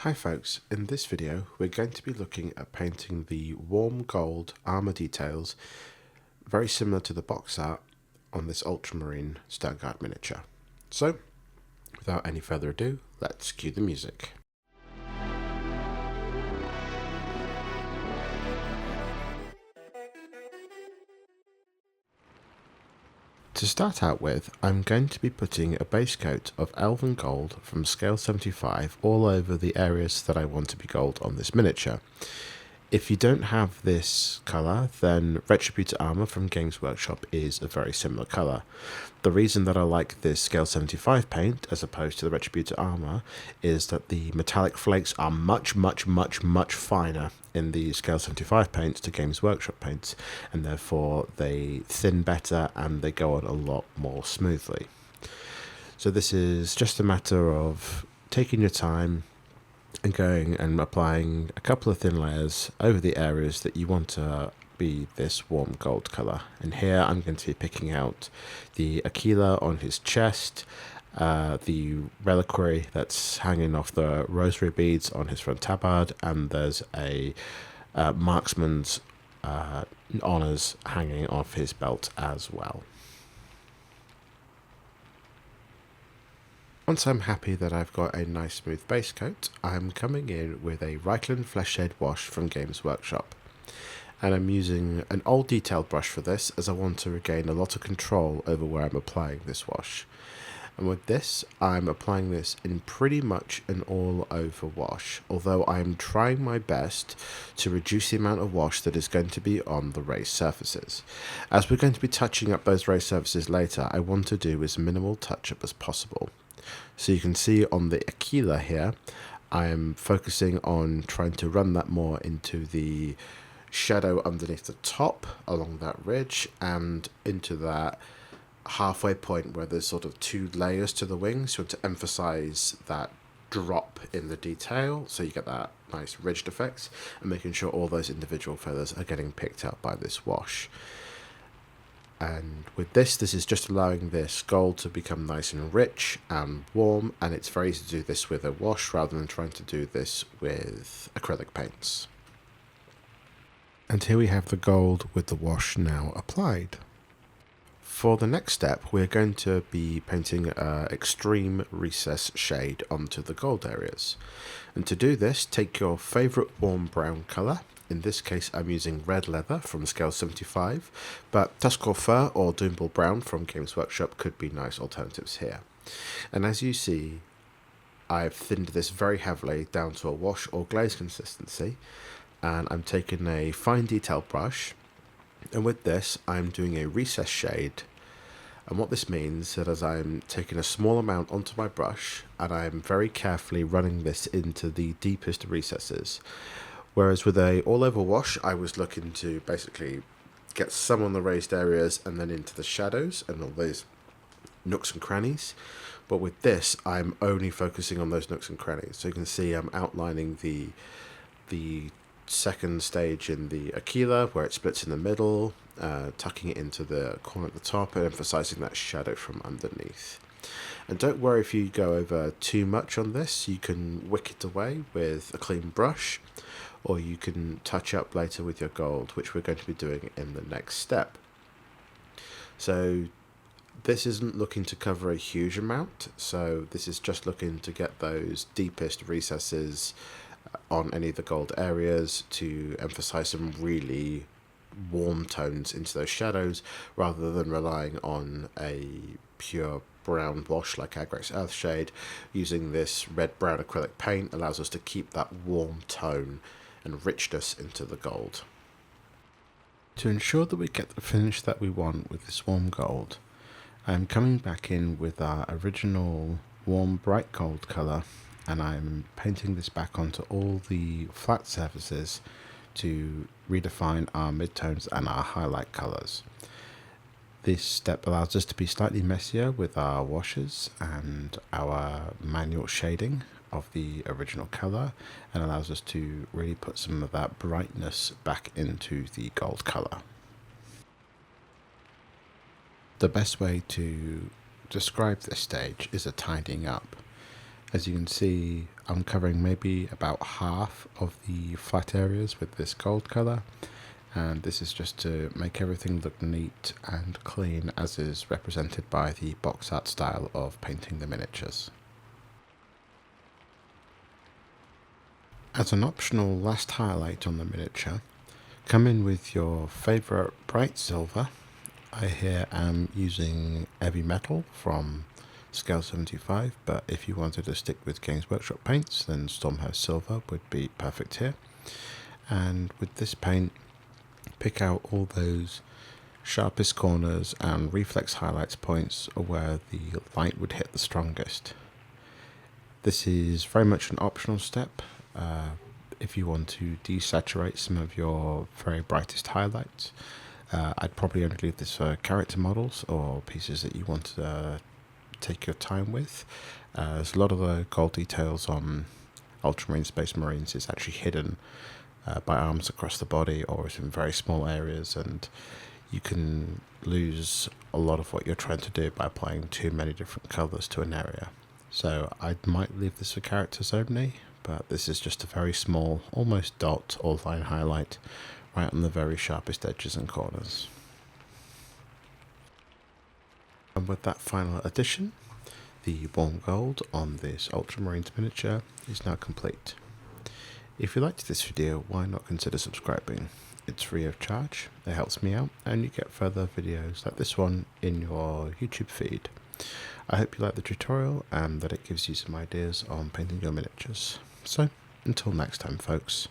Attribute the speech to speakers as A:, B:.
A: Hi folks, in this video we're going to be looking at painting the warm gold armour details very similar to the box art on this ultramarine Stoneguard miniature. So, without any further ado, let's cue the music. To start out with, I'm going to be putting a base coat of Elven gold from scale 75 all over the areas that I want to be gold on this miniature. If you don't have this colour, then Retributor Armour from Games Workshop is a very similar colour. The reason that I like this scale 75 paint as opposed to the Retributor Armour is that the metallic flakes are much finer in the scale 75 paints to Games Workshop paints, and therefore they thin better and they go on a lot more smoothly. So this is just a matter of taking your time and going and applying a couple of thin layers over the areas that you want to be this warm gold colour. And here I'm going to be picking out the Aquila on his chest, the reliquary that's hanging off the rosary beads on his front tabard, and there's a marksman's honours hanging off his belt as well. Once I'm happy that I've got a nice smooth base coat, I'm coming in with a Reikland fleshshade wash from Games Workshop. And I'm using an old detailed brush for this, as I want to regain a lot of control over where I'm applying this wash. And with this, I'm applying this in pretty much an all over wash, although I'm trying my best to reduce the amount of wash that is going to be on the raised surfaces. As we're going to be touching up those raised surfaces later, I want to do as minimal touch up as possible. So you can see on the Aquila here, I am focusing on trying to run that more into the shadow underneath the top along that ridge and into that halfway point where there's sort of two layers to the wings. You want to emphasize that drop in the detail so you get that nice ridged effects, and making sure all those individual feathers are getting picked out by this wash. And with this is just allowing this gold to become nice and rich and warm, and it's very easy to do this with a wash rather than trying to do this with acrylic paints. And here we have the gold with the wash now applied. For the next step, we're going to be painting extreme recess shade onto the gold areas. And to do this, take your favourite warm brown colour. In this case, I'm using red leather from scale 75, but Tuskor fur or Doombull brown from Games Workshop could be nice alternatives here. And as you see, I've thinned this very heavily down to a wash or glaze consistency, and I'm taking a fine detail brush, and with this I'm doing a recess shade. And what this means is that as I'm taking a small amount onto my brush, and I'm very carefully running this into the deepest recesses. Whereas with a all-over wash, I was looking to basically get some on the raised areas and then into the shadows and all those nooks and crannies. But with this, I'm only focusing on those nooks and crannies. So you can see I'm outlining the second stage in the Aquila, where it splits in the middle, tucking it into the corner at the top and emphasizing that shadow from underneath. And don't worry if you go over too much on this, you can wick it away with a clean brush, or you can touch up later with your gold, which we're going to be doing in the next step. So this isn't looking to cover a huge amount, so this is just looking to get those deepest recesses on any of the gold areas to emphasize some really warm tones into those shadows, rather than relying on a pure brown wash like Agrex Earthshade. Using this red-brown acrylic paint allows us to keep that warm tone and richness into the gold. To ensure that we get the finish that we want with this warm gold, I'm coming back in with our original warm bright gold colour, and I'm painting this back onto all the flat surfaces to redefine our midtones and our highlight colours. This step allows us to be slightly messier with our washes and our manual shading of the original colour, and allows us to really put some of that brightness back into the gold colour. The best way to describe this stage is a tidying up, As you can see, I'm covering maybe about half of the flat areas with this gold colour, and this is just to make everything look neat and clean as is represented by the box art style of painting the miniatures. As an optional last highlight on the miniature, come in with your favourite bright silver. I here am using heavy metal from scale 75, but if you wanted to stick with Games Workshop paints, then Stormhouse Silver would be perfect here. And with this paint, pick out all those sharpest corners and reflex highlights points where the light would hit the strongest. This is very much an optional step. If you want to desaturate some of your very brightest highlights, I'd probably only leave this for character models or pieces that you want to take your time with. There's a lot of the gold details on ultramarine space marines is actually hidden by arms across the body or is in very small areas, and you can lose a lot of what you're trying to do by applying too many different colours to an area. So I might leave this for characters only, but this is just a very small, almost dot or line highlight right on the very sharpest edges and corners. And with that final addition, the warm gold on this ultramarine miniature is now complete. If you liked this video, why not consider subscribing? It's free of charge, it helps me out, and you get further videos like this one in your YouTube feed. I hope you like the tutorial and that it gives you some ideas on painting your miniatures. So, until next time folks,